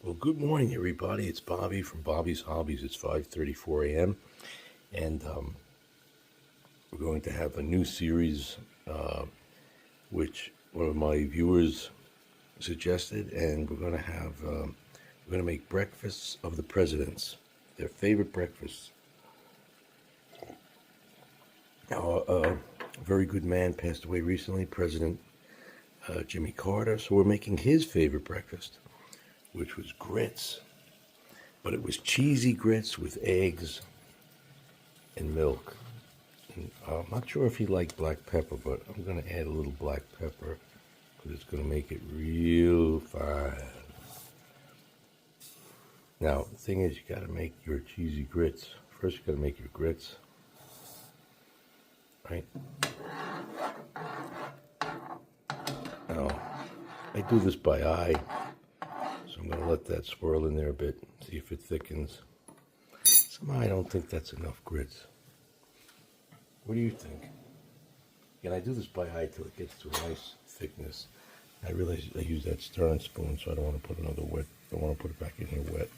Well, good morning, everybody. It's Bobby from Bobby's Hobbies. It's 5:34 a.m. and we're going to have a new series, which one of my viewers suggested, and we're going to make breakfasts of the presidents, their favorite breakfasts. Now, a very good man passed away recently, President Jimmy Carter. So we're making his favorite breakfast, which was grits. But it was cheesy grits with eggs and milk. And I'm not sure if he liked black pepper, but I'm going to add a little black pepper because it's going to make it real fine. Now, the thing is, you got to make your cheesy grits. First, you got to make your grits, right? Now, I do this by eye, so I'm going to let that swirl in there a bit, see if it thickens. Somehow I don't think that's enough grits. What do you think? Again, I do this by eye till it gets to a nice thickness. I realize I use that stirring spoon, so I don't want to put another wet. I don't want to put it back in here wet.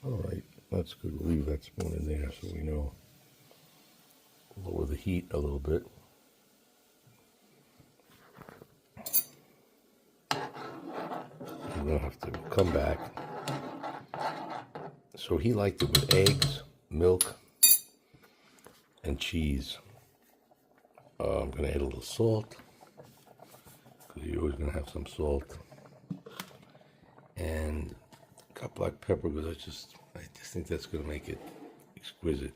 All right, that's good. We'll leave that spoon in there so we know. Lower the heat a little bit. You're gonna have to come back. So he liked it with eggs, milk, and cheese. I'm going to add a little salt, because you're always going to have some salt. And got black pepper, because I just think that's going to make it exquisite.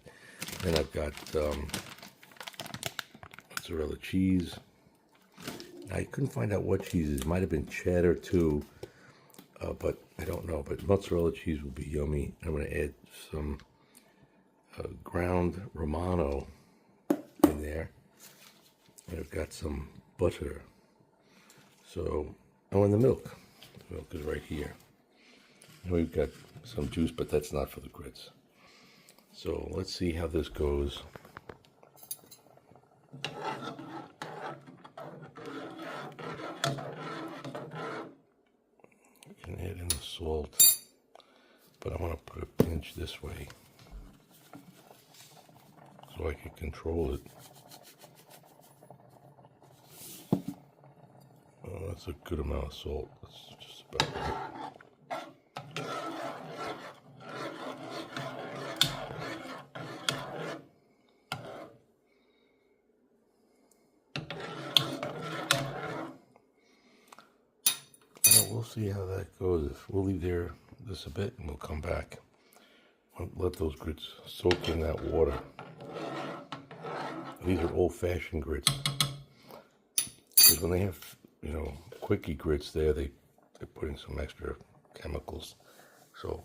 Then I've got mozzarella cheese. I couldn't find out what cheese it might have been cheddar too, but I don't know. But mozzarella cheese will be yummy. I'm going to add some ground Romano in there. And I've got some butter. So, oh, and the milk. The milk is right here. And we've got some juice, but that's not for the grits. So let's see how this goes. I can add in the salt, but I want to put a pinch this way so I can control it. Oh, that's a good amount of salt. That's just about right. Well, we'll see how that goes. We'll leave this a bit and we'll come back. Let those grits soak in that water. These are old-fashioned grits. Because when they have, quickie grits there, they're putting some extra chemicals. So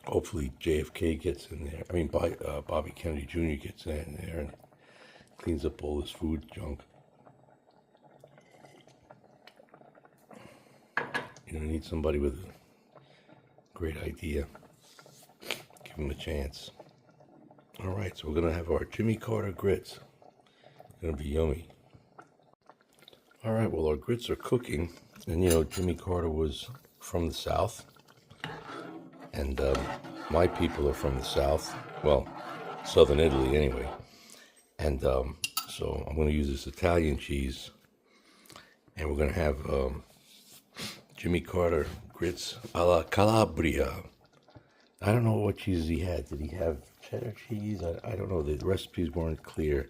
hopefully JFK gets in there. I mean, Bobby Kennedy Jr. gets in there and cleans up all this food junk. You need somebody with a great idea. Give him a chance. All right, so we're going to have our Jimmy Carter grits. It's going to be yummy. All right, well, our grits are cooking. And, Jimmy Carter was from the South. And my people are from the South. Well, Southern Italy, anyway. And so I'm going to use this Italian cheese. And we're going to have Jimmy Carter grits a la Calabria. I don't know what cheeses he had. Did he have cheddar cheese? I don't know. The recipes weren't clear.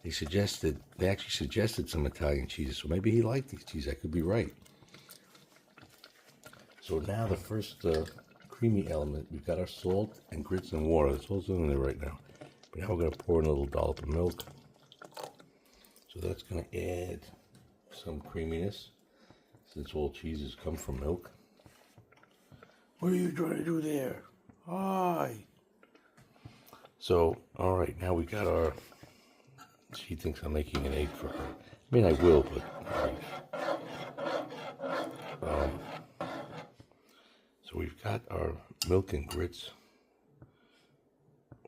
They actually suggested some Italian cheeses, so maybe he liked these cheeses. I could be right. So now the first creamy element, we've got our salt and grits and water. That's all in there right now. But now we're going to pour in a little dollop of milk. So that's going to add some creaminess, since all cheeses come from milk. What are you trying to do there? Hi. So, all right, now we got our. She thinks I'm making an egg for her. I mean, I will, but. So we've got our milk and grits.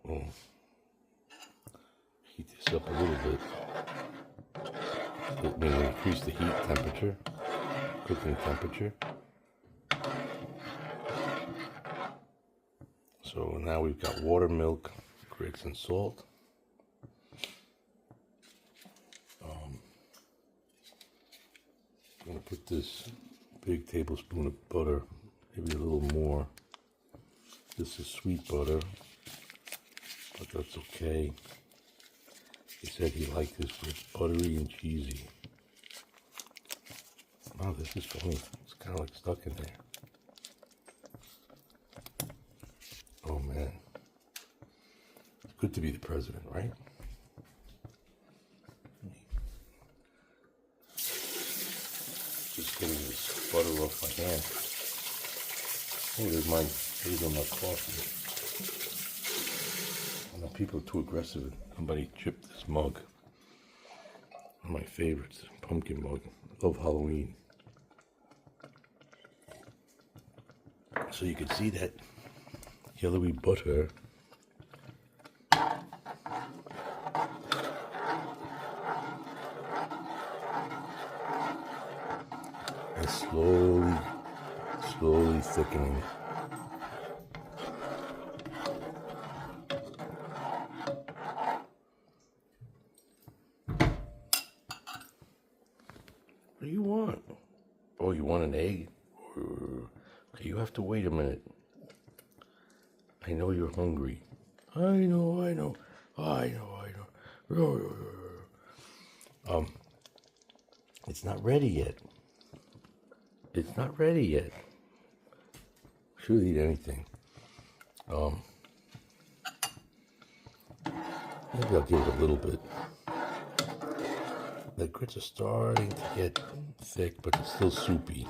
We'll heat this up a little bit. It may increase the heat temperature. cooking temperature. So now we've got water, milk, grits, and salt. I'm going to put this big tablespoon of butter, maybe a little more. This is sweet butter, but that's okay. He said he liked this with buttery and cheesy. Wow, this is funny. It's kind of like stuck in there. Oh man. It's good to be the president, right? Just getting this butter off my hand. Oh, there's my hazelnut coffee. I know people are too aggressive. Somebody chipped this mug. One of my favorites, pumpkin mug. I love Halloween. So you can see that yellowy butter. And slowly thickening. What do you want? Oh, you want an egg? Okay, you have to wait a minute. I know you're hungry. I know. It's not ready yet. It's not ready yet. She'll eat anything. Maybe I'll give it a little bit. The grits are starting to get thick, but it's still soupy.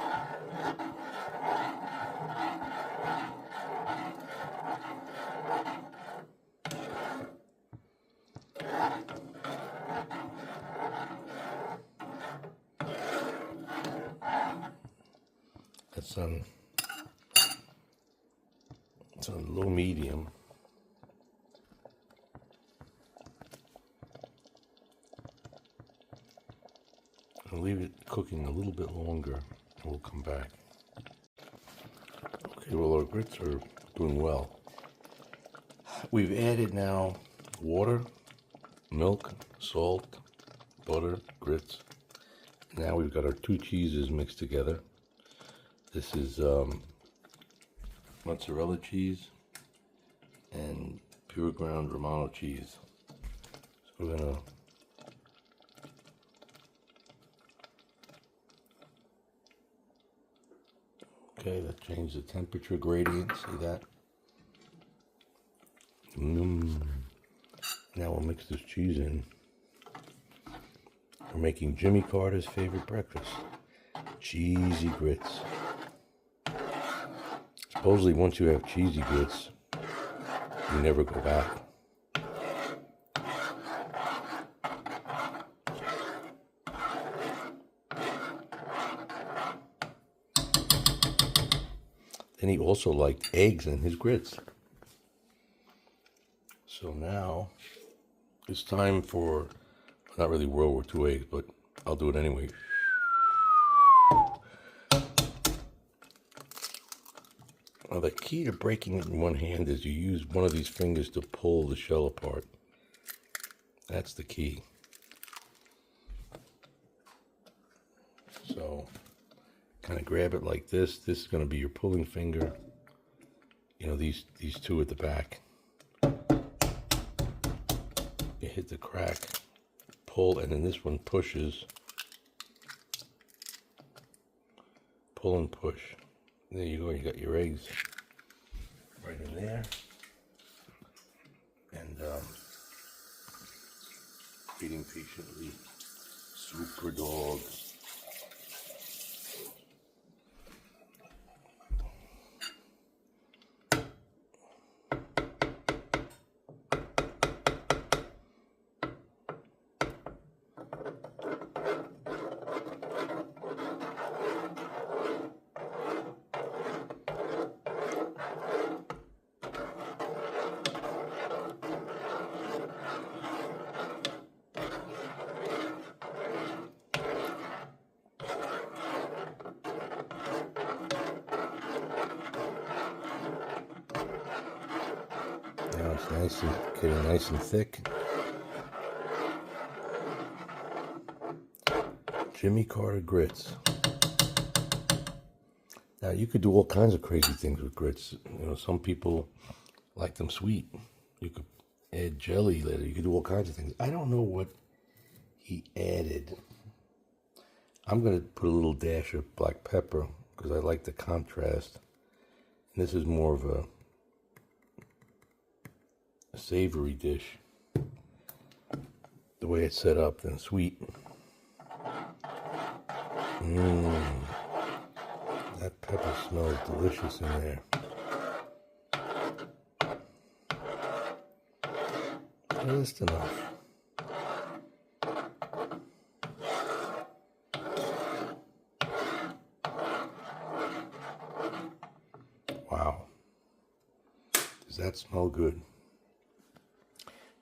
It's on low medium. I'll leave it cooking a little bit longer and we'll come back. Okay, well, our grits are doing well. We've added now water, milk, salt, butter, grits. Now we've got our two cheeses mixed together. This is mozzarella cheese and pure ground Romano cheese. So we're gonna that changed the temperature gradient. See that? Now we'll mix this cheese in. We're making Jimmy Carter's favorite breakfast: cheesy grits. Supposedly, once you have cheesy grits, you never go back. Then he also liked eggs in his grits. So now it's time for, not really World War II eggs, but I'll do it anyway. Now the key to breaking it in one hand is you use one of these fingers to pull the shell apart. That's the key. So kind of grab it like this. This is going to be your pulling finger. You know, these two at the back. You hit the crack, pull, and then this one pushes. Pull and push. There you go, you got your eggs right in there. And feeding patiently. Super dog. It's nice and getting nice and thick. Jimmy Carter grits. Now you could do all kinds of crazy things with grits. You know, some people like them sweet. You could add jelly later. You could do all kinds of things. I don't know what he added. I'm going to put a little dash of black pepper because I like the contrast. And this is more of a savory dish, the way it's set up, than sweet. That pepper smells delicious in there. Just enough. Wow. Does that smell good?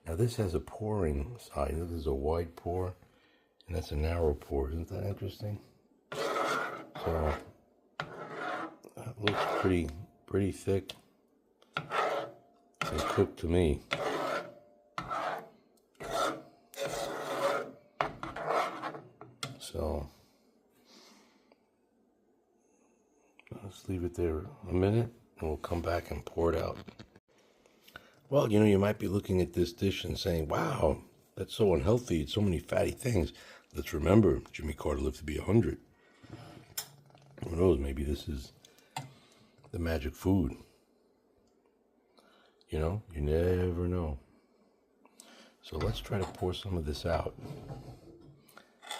Now this has a pouring side. This is a wide pour, and that's a narrow pour. Isn't that interesting? So that looks pretty thick and cooked to me. So let's leave it there a minute and we'll come back and pour it out. Well, you know, you might be looking at this dish and saying, wow, that's so unhealthy. It's so many fatty things. Let's remember, Jimmy Carter lived to be 100. Who knows, maybe this is the magic food. You know, you never know. So let's try to pour some of this out.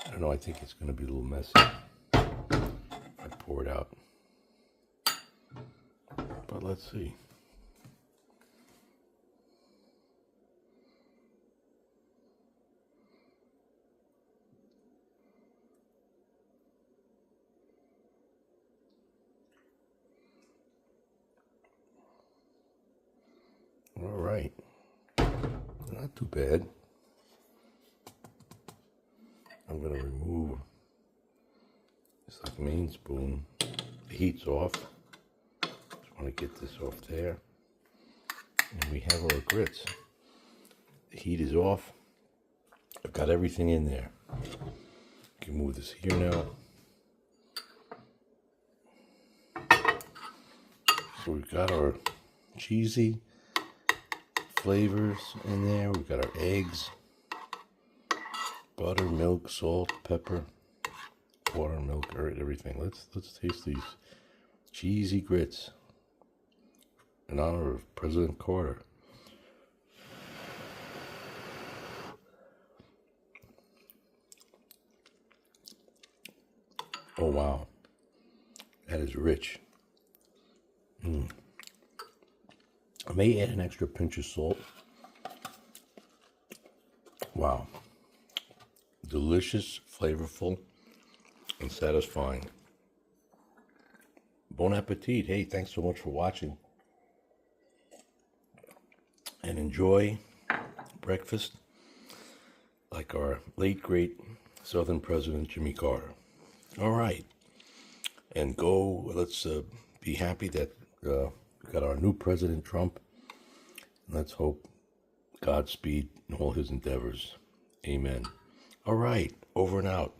I don't know, I think it's going to be a little messy if I pour it out. But let's see. All right. Not too bad. I'm going to remove this like main spoon. The heat's off. Just want to get this off there. And we have our grits. The heat is off. I've got everything in there. I can move this here now. So we've got our cheesy flavors in there. We've got our eggs, butter, milk, salt, pepper, water, milk, everything. Let's taste these cheesy grits in honor of President Carter. Oh wow, that is rich. I may add an extra pinch of salt. Wow. Delicious, flavorful, and satisfying. Bon appetit. Hey, thanks so much for watching. And enjoy breakfast like our late, great Southern President Jimmy Carter. All right. And let's be happy that we got our new President Trump. And let's hope Godspeed in all his endeavors. Amen. All right, over and out.